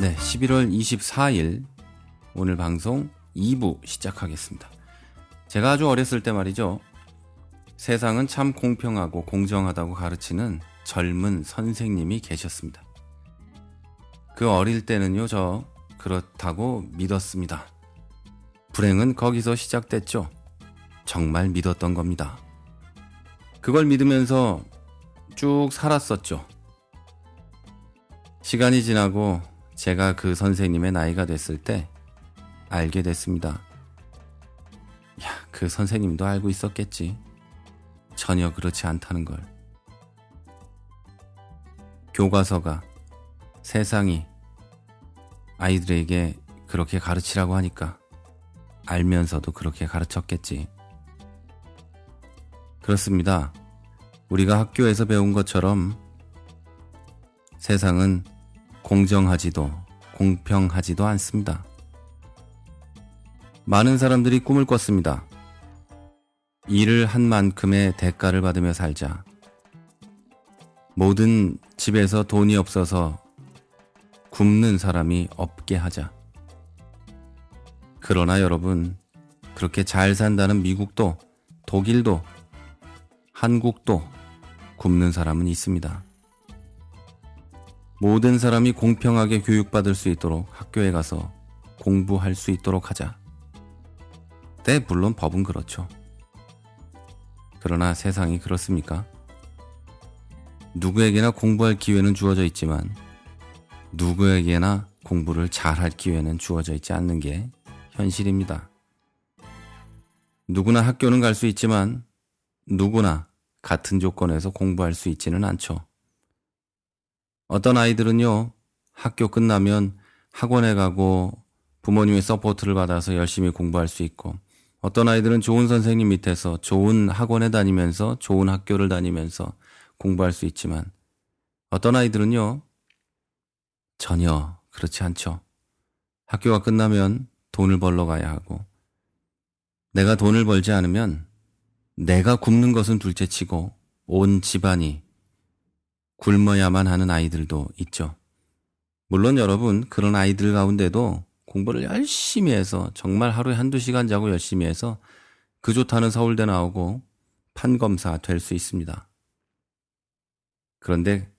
네, 11월 24일 오늘 방송 2부 시작하겠습니다. 제가 아주 어렸을 때 말이죠. 세상은 참 공평하고 공정하다고 가르치는 젊은 선생님이 계셨습니다. 그 어릴 때는요, 저 그렇다고 믿었습니다. 불행은 거기서 시작됐죠. 정말 믿었던 겁니다. 그걸 믿으면서 쭉 살았었죠. 시간이 지나고 제가 그 선생님의 나이가 됐을 때 알게 됐습니다. 그 선생님도 알고 있었겠지. 전혀 그렇지 않다는 걸. 교과서가, 세상이 아이들에게 그렇게 가르치라고 하니까 알면서도 그렇게 가르쳤겠지. 그렇습니다. 우리가 학교에서 배운 것처럼 세상은 공정하지도 공평하지도 않습니다. 많은 사람들이 꿈을 꿨습니다. 일을 한 만큼의 대가를 받으며 살자. 모든 집에서 돈이 없어서 굶는 사람이 없게 하자. 그러나 여러분, 그렇게 잘 산다는 미국도, 독일도, 한국도 굶는 사람은 있습니다. 모든 사람이 공평하게 교육받을 수 있도록 학교에 가서 공부할 수 있도록 하자. 네, 물론 법은 그렇죠. 그러나 세상이 그렇습니까? 누구에게나 공부할 기회는 주어져 있지만 누구에게나 공부를 잘할 기회는 주어져 있지 않는 게 현실입니다. 누구나 학교는 갈 수 있지만 누구나 같은 조건에서 공부할 수 있지는 않죠. 어떤 아이들은요, 학교 끝나면 학원에 가고 부모님의 서포트를 받아서 열심히 공부할 수 있고, 어떤 아이들은 좋은 선생님 밑에서 좋은 학원에 다니면서 좋은 학교를 다니면서 공부할 수 있지만, 어떤 아이들은요, 전혀 그렇지 않죠. 학교가 끝나면 돈을 벌러 가야 하고, 내가 돈을 벌지 않으면 내가 굶는 것은 둘째치고 온 집안이 굶어야만 하는 아이들도 있죠. 물론 여러분, 그런 아이들 가운데도 공부를 열심히 해서 정말 하루에 한두 시간 자고 열심히 해서 그 좋다는 서울대 나오고 판검사 될 수 있습니다. 그런데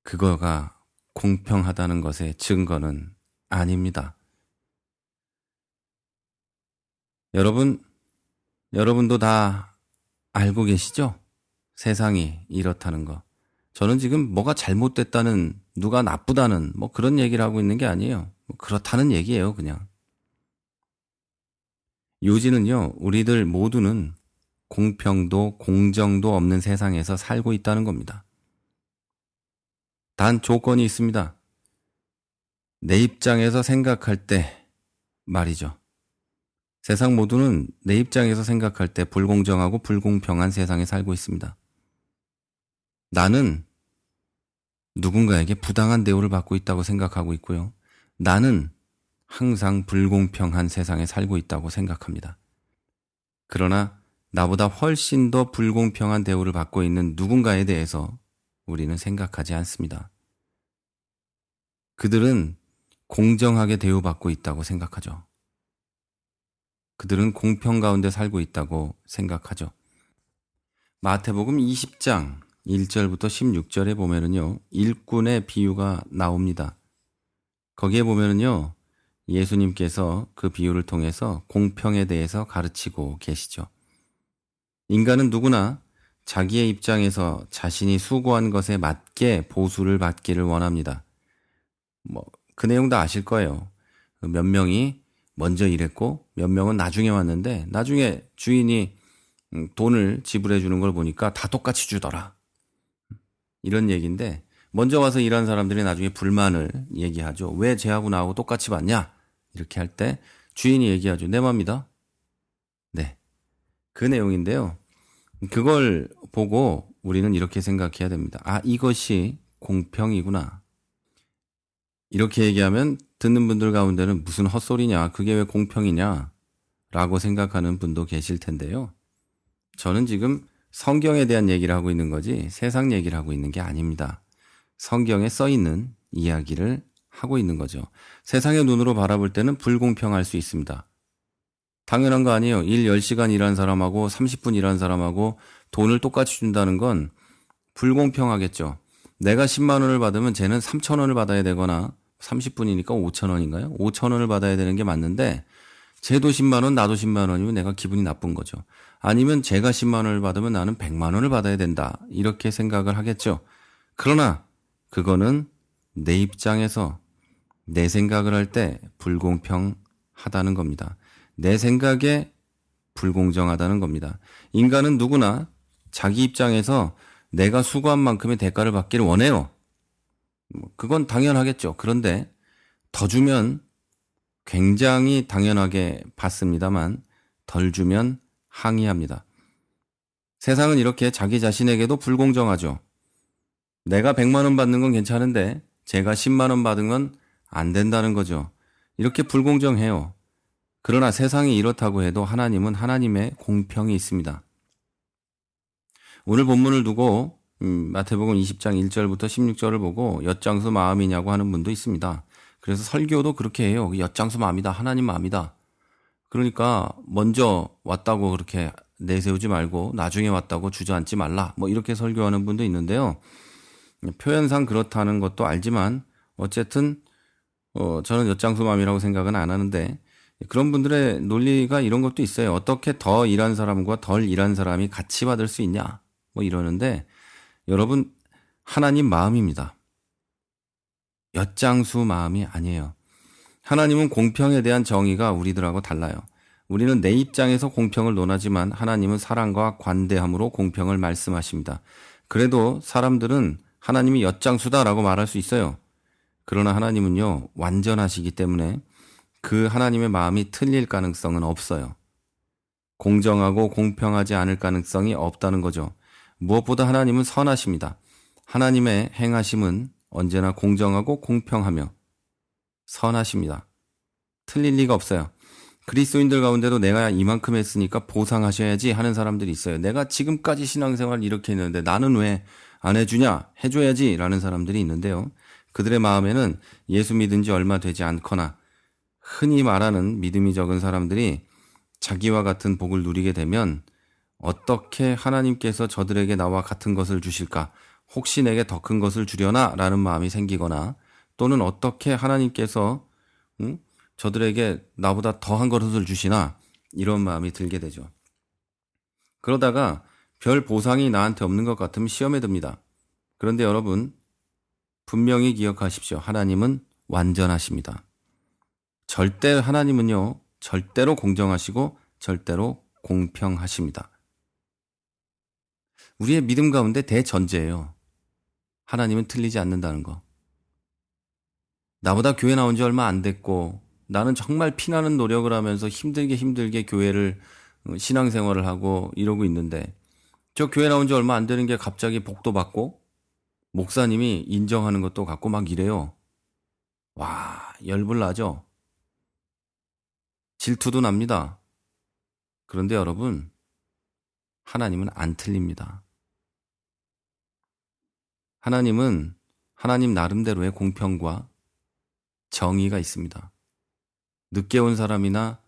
그거가 공평하다는 것의 증거는 아닙니다. 여러분도 다 알고 계시죠? 세상이 이렇다는 거. 저는 지금 뭐가 잘못됐다는, 누가 나쁘다는 뭐 그런 얘기를 하고 있는 게 아니에요. 그렇다는 얘기예요, 그냥. 요지는요, 우리들 모두는 공평도 공정도 없는 세상에서 살고 있다는 겁니다. 단 조건이 있습니다. 내 입장에서 생각할 때 말이죠. 세상 모두는 내 입장에서 생각할 때 불공정하고 불공평한 세상에 살고 있습니다. 나는 누군가에게 부당한 대우를 받고 있다고 생각하고 있고요. 나는 항상 불공평한 세상에 살고 있다고 생각합니다. 그러나 나보다 훨씬 더 불공평한 대우를 받고 있는 누군가에 대해서 우리는 생각하지 않습니다. 그들은 공정하게 대우받고 있다고 생각하죠. 그들은 공평 가운데 살고 있다고 생각하죠. 마태복음 20장 1절부터 16절에 보면은요, 일꾼의 비유가 나옵니다. 거기에 보면은요, 예수님께서 그 비유를 통해서 공평에 대해서 가르치고 계시죠. 인간은 누구나 자기의 입장에서 자신이 수고한 것에 맞게 보수를 받기를 원합니다. 그 내용 다 아실 거예요. 몇 명이 먼저 일했고 몇 명은 나중에 왔는데 나중에 주인이 돈을 지불해 주는 걸 보니까 다 똑같이 주더라. 이런 얘기인데, 먼저 와서 일한 사람들이 나중에 불만을 얘기하죠. 왜 쟤하고 나하고 똑같이 받냐? 이렇게 할 때 주인이 얘기하죠. 내 맘이다. 네, 그 내용인데요. 그걸 보고 우리는 이렇게 생각해야 됩니다. 아, 이것이 공평이구나. 이렇게 얘기하면 듣는 분들 가운데는 무슨 헛소리냐, 그게 왜 공평이냐 라고 생각하는 분도 계실 텐데요. 저는 지금 성경에 대한 얘기를 하고 있는 거지 세상 얘기를 하고 있는 게 아닙니다. 성경에 써 있는 이야기를 하고 있는 거죠. 세상의 눈으로 바라볼 때는 불공평할 수 있습니다. 당연한 거 아니에요. 일 10시간 일한 사람하고 30분 일한 사람하고 돈을 똑같이 준다는 건 불공평하겠죠. 내가 10만 원을 받으면 쟤는 3천 원을 받아야 되거나 30분이니까 5천 원인가요? 5천 원을 받아야 되는 게 맞는데 쟤도 10만 원, 나도 10만 원이면 내가 기분이 나쁜 거죠. 아니면 제가 10만 원을 받으면 나는 100만 원을 받아야 된다. 이렇게 생각을 하겠죠. 그러나 그거는 내 입장에서 내 생각을 할 때 불공평하다는 겁니다. 내 생각에 불공정하다는 겁니다. 인간은 누구나 자기 입장에서 내가 수고한 만큼의 대가를 받기를 원해요. 그건 당연하겠죠. 그런데 더 주면 굉장히 당연하게 받습니다만 덜 주면 항의합니다. 세상은 이렇게 자기 자신에게도 불공정하죠. 내가 100만 원 받는 건 괜찮은데 제가 10만 원 받은 건 안 된다는 거죠. 이렇게 불공정해요. 그러나 세상이 이렇다고 해도 하나님은 하나님의 공평이 있습니다. 오늘 본문을 두고 마태복음 20장 1절부터 16절을 보고 엿장수 마음이냐고 하는 분도 있습니다. 그래서 설교도 그렇게 해요. 엿장수 마음이다. 하나님 마음이다. 그러니까 먼저 왔다고 그렇게 내세우지 말고 나중에 왔다고 주저앉지 말라. 뭐 이렇게 설교하는 분도 있는데요. 표현상 그렇다는 것도 알지만 어쨌든 저는 엿장수 마음이라고 생각은 안 하는데 그런 분들의 논리가 이런 것도 있어요. 어떻게 더 일한 사람과 덜 일한 사람이 같이 받을 수 있냐. 뭐 이러는데 여러분 하나님 마음입니다. 엿장수 마음이 아니에요. 하나님은 공평에 대한 정의가 우리들하고 달라요. 우리는 내 입장에서 공평을 논하지만 하나님은 사랑과 관대함으로 공평을 말씀하십니다. 그래도 사람들은 하나님이 엿장수다라고 말할 수 있어요. 그러나 하나님은요, 완전하시기 때문에 그 하나님의 마음이 틀릴 가능성은 없어요. 공정하고 공평하지 않을 가능성이 없다는 거죠. 무엇보다 하나님은 선하십니다. 하나님의 행하심은 언제나 공정하고 공평하며 선하십니다. 틀릴 리가 없어요. 그리스도인들 가운데도 내가 이만큼 했으니까 보상하셔야지 하는 사람들이 있어요. 내가 지금까지 신앙생활을 이렇게 했는데 나는 왜 안 해주냐? 해줘야지 라는 사람들이 있는데요. 그들의 마음에는 예수 믿은 지 얼마 되지 않거나 흔히 말하는 믿음이 적은 사람들이 자기와 같은 복을 누리게 되면 어떻게 하나님께서 저들에게 나와 같은 것을 주실까? 혹시 내게 더 큰 것을 주려나? 라는 마음이 생기거나 또는 어떻게 하나님께서 저들에게 나보다 더한 것을 주시나? 이런 마음이 들게 되죠. 그러다가 별 보상이 나한테 없는 것 같으면 시험에 듭니다. 그런데 여러분 분명히 기억하십시오. 하나님은 완전하십니다. 하나님은요, 절대로 공정하시고 절대로 공평하십니다. 우리의 믿음 가운데 대전제예요. 하나님은 틀리지 않는다는 거. 나보다 교회 나온 지 얼마 안 됐고 나는 정말 피나는 노력을 하면서 힘들게 교회를 신앙생활을 하고 이러고 있는데 저 교회 나온 지 얼마 안 되는 게 갑자기 복도 받고 목사님이 인정하는 것도 같고 막 이래요. 와, 열불 나죠? 질투도 납니다. 그런데 여러분, 하나님은 안 틀립니다. 하나님은 하나님 나름대로의 공평과 정의가 있습니다. 늦게 온 사람이나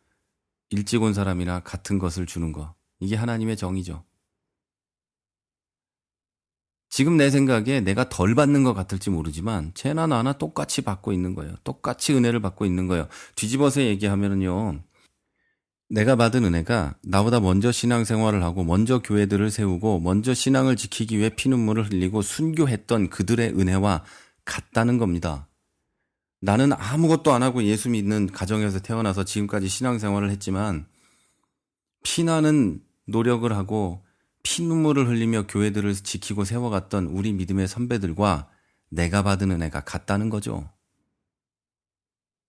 일찍 온 사람이나 같은 것을 주는 거. 이게 하나님의 정의죠. 지금 내 생각에 내가 덜 받는 것 같을지 모르지만 쟤나 나나 똑같이 받고 있는 거예요. 똑같이 은혜를 받고 있는 거예요. 뒤집어서 얘기하면요. 내가 받은 은혜가 나보다 먼저 신앙생활을 하고 먼저 교회들을 세우고 먼저 신앙을 지키기 위해 피눈물을 흘리고 순교했던 그들의 은혜와 같다는 겁니다. 나는 아무것도 안 하고 예수 믿는 가정에서 태어나서 지금까지 신앙생활을 했지만 피나는 노력을 하고 피눈물을 흘리며 교회들을 지키고 세워갔던 우리 믿음의 선배들과 내가 받은 은혜가 같다는 거죠.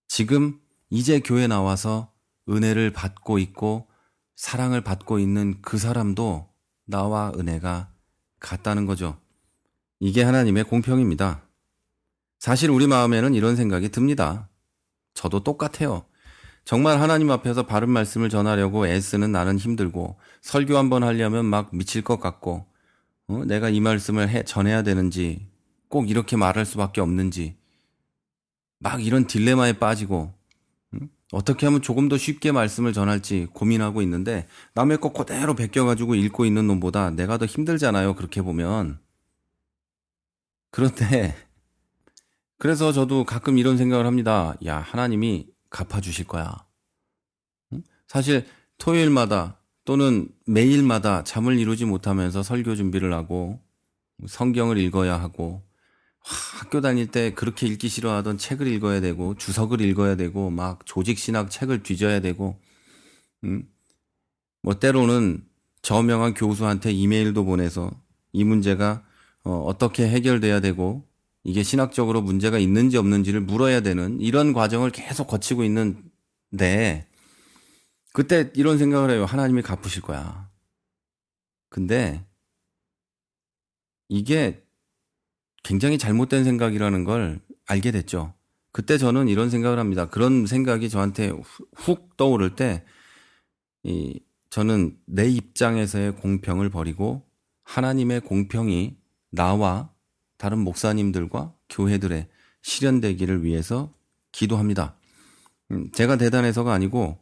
지금 이제 교회 나와서 은혜를 받고 있고 사랑을 받고 있는 그 사람도 나와 은혜가 같다는 거죠. 이게 하나님의 공평입니다. 사실 우리 마음에는 이런 생각이 듭니다. 저도 똑같아요. 정말 하나님 앞에서 바른 말씀을 전하려고 애쓰는 나는 힘들고 설교 한번 하려면 막 미칠 것 같고 내가 이 말씀을 전해야 되는지 꼭 이렇게 말할 수밖에 없는지 막 이런 딜레마에 빠지고 어떻게 하면 조금 더 쉽게 말씀을 전할지 고민하고 있는데 남의 거 그대로 베껴가지고 읽고 있는 놈보다 내가 더 힘들잖아요. 그렇게 보면. 그런데 그래서 저도 가끔 이런 생각을 합니다. 야, 하나님이 갚아주실 거야. 사실 토요일마다 또는 매일마다 잠을 이루지 못하면서 설교 준비를 하고 성경을 읽어야 하고 학교 다닐 때 그렇게 읽기 싫어하던 책을 읽어야 되고 주석을 읽어야 되고 막 조직신학 책을 뒤져야 되고 음? 뭐 때로는 저명한 교수한테 이메일도 보내서 이 문제가 어떻게 해결돼야 되고 이게 신학적으로 문제가 있는지 없는지를 물어야 되는 이런 과정을 계속 거치고 있는데 그때 이런 생각을 해요. 하나님이 갚으실 거야. 근데 이게 굉장히 잘못된 생각이라는 걸 알게 됐죠. 그때 저는 이런 생각을 합니다. 그런 생각이 저한테 훅 떠오를 때, 저는 내 입장에서의 공평을 버리고 하나님의 공평이 나와 다른 목사님들과 교회들의 실현되기를 위해서 기도합니다. 제가 대단해서가 아니고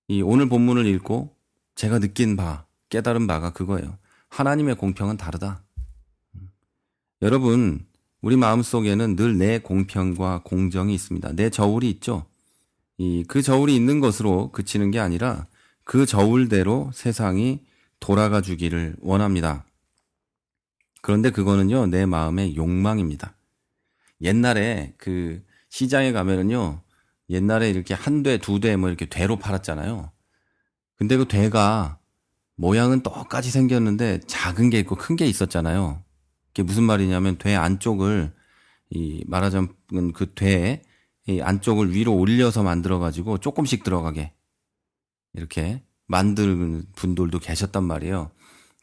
이 오늘 본문을 읽고 제가 느낀 바, 깨달은 바가 그거예요. 하나님의 공평은 다르다. 여러분, 우리 마음속에는 늘 내 공평과 공정이 있습니다. 내 저울이 있죠. 그 저울이 있는 것으로 그치는 게 아니라 그 저울대로 세상이 돌아가 주기를 원합니다. 그런데 그거는요, 내 마음의 욕망입니다. 옛날에 그 시장에 가면은요, 옛날에 이렇게 한 돼, 두 돼, 뭐 이렇게 되로 팔았잖아요. 근데 그 되가 모양은 똑같이 생겼는데 작은 게 있고 큰 게 있었잖아요. 그게 무슨 말이냐면 돼 안쪽을 말하자면 그 돼 안쪽을 위로 올려서 만들어 가지고 조금씩 들어가게 이렇게 만드는 분들도 계셨단 말이에요.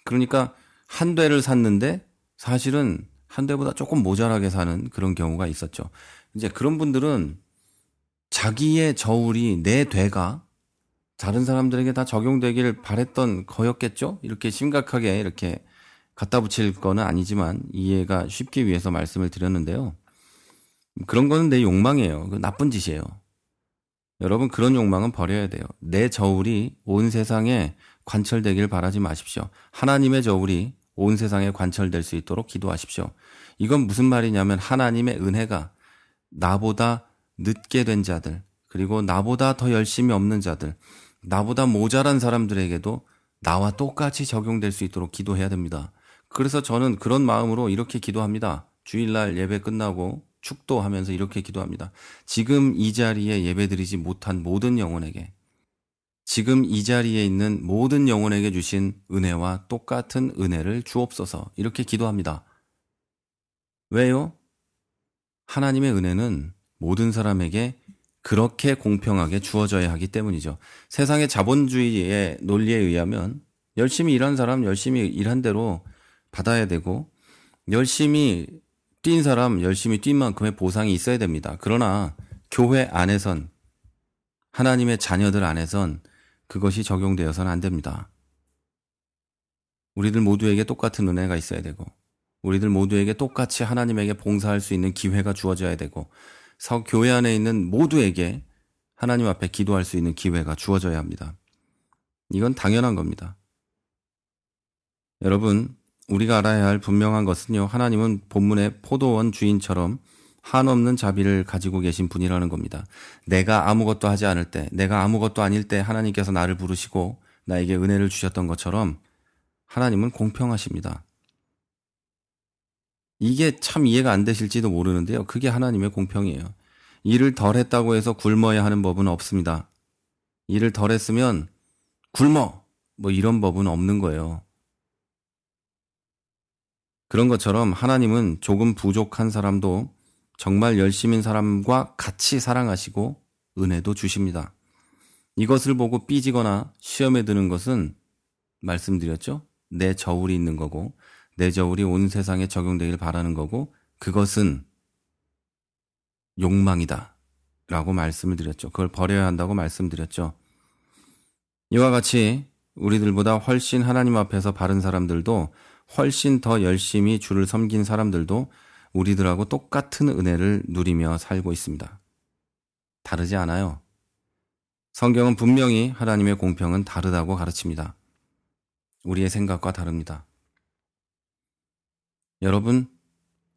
그러니까 한 대를 샀는데 사실은 한 대보다 조금 모자라게 사는 그런 경우가 있었죠. 이제 그런 분들은 자기의 저울이 내 되가 다른 사람들에게 다 적용되길 바랬던 거였겠죠? 이렇게 심각하게 이렇게 갖다 붙일 거는 아니지만 이해가 쉽기 위해서 말씀을 드렸는데요. 그런 거는 내 욕망이에요. 그 나쁜 짓이에요. 여러분 그런 욕망은 버려야 돼요. 내 저울이 온 세상에 관철되길 바라지 마십시오. 하나님의 저울이 온 세상에 관철될 수 있도록 기도하십시오. 이건 무슨 말이냐면 하나님의 은혜가 나보다 늦게 된 자들, 그리고 나보다 더 열심히 없는 자들, 나보다 모자란 사람들에게도 나와 똑같이 적용될 수 있도록 기도해야 됩니다. 그래서 저는 그런 마음으로 이렇게 기도합니다. 주일날 예배 끝나고 축도하면서 이렇게 기도합니다. 지금 이 자리에 예배드리지 못한 모든 영혼에게, 지금 이 자리에 있는 모든 영혼에게 주신 은혜와 똑같은 은혜를 주옵소서. 이렇게 기도합니다. 왜요? 하나님의 은혜는 모든 사람에게 그렇게 공평하게 주어져야 하기 때문이죠. 세상의 자본주의의 논리에 의하면 열심히 일한 사람 열심히 일한 대로 받아야 되고 열심히 뛴 사람 열심히 뛴 만큼의 보상이 있어야 됩니다. 그러나 교회 안에선 하나님의 자녀들 안에선 그것이 적용되어서는 안 됩니다. 우리들 모두에게 똑같은 은혜가 있어야 되고 우리들 모두에게 똑같이 하나님에게 봉사할 수 있는 기회가 주어져야 되고 교회 안에 있는 모두에게 하나님 앞에 기도할 수 있는 기회가 주어져야 합니다. 이건 당연한 겁니다. 여러분, 우리가 알아야 할 분명한 것은요. 하나님은 본문의 포도원 주인처럼 한없는 자비를 가지고 계신 분이라는 겁니다. 내가 아무것도 하지 않을 때, 내가 아무것도 아닐 때 하나님께서 나를 부르시고 나에게 은혜를 주셨던 것처럼 하나님은 공평하십니다. 이게 참 이해가 안 되실지도 모르는데요. 그게 하나님의 공평이에요. 일을 덜 했다고 해서 굶어야 하는 법은 없습니다. 일을 덜 했으면 굶어! 뭐 이런 법은 없는 거예요. 그런 것처럼 하나님은 조금 부족한 사람도 정말 열심인 사람과 같이 사랑하시고 은혜도 주십니다. 이것을 보고 삐지거나 시험에 드는 것은 말씀드렸죠? 내 저울이 있는 거고 내 저울이 온 세상에 적용되길 바라는 거고 그것은 욕망이다 라고 말씀을 드렸죠. 그걸 버려야 한다고 말씀드렸죠. 이와 같이 우리들보다 훨씬 하나님 앞에서 바른 사람들도 훨씬 더 열심히 주를 섬긴 사람들도 우리들하고 똑같은 은혜를 누리며 살고 있습니다. 다르지 않아요. 성경은 분명히 하나님의 공평은 다르다고 가르칩니다. 우리의 생각과 다릅니다. 여러분,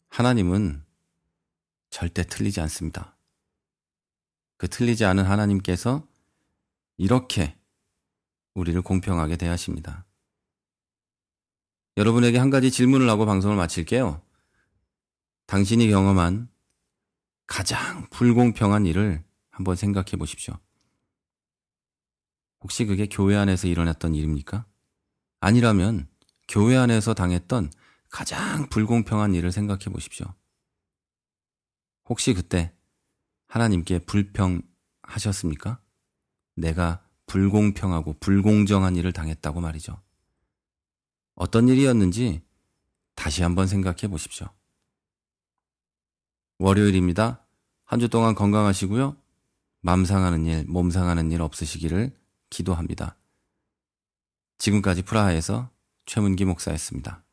하나님은 절대 틀리지 않습니다. 그 틀리지 않은 하나님께서 이렇게 우리를 공평하게 대하십니다. 여러분에게 한 가지 질문을 하고 방송을 마칠게요. 당신이 경험한 가장 불공평한 일을 한번 생각해 보십시오. 혹시 그게 교회 안에서 일어났던 일입니까? 아니라면 교회 안에서 당했던 가장 불공평한 일을 생각해 보십시오. 혹시 그때 하나님께 불평하셨습니까? 내가 불공평하고 불공정한 일을 당했다고 말이죠. 어떤 일이었는지 다시 한번 생각해 보십시오. 월요일입니다. 한 주 동안 건강하시고요. 맘 상하는 일, 몸 상하는 일 없으시기를 기도합니다. 지금까지 프라하에서 최문기 목사였습니다.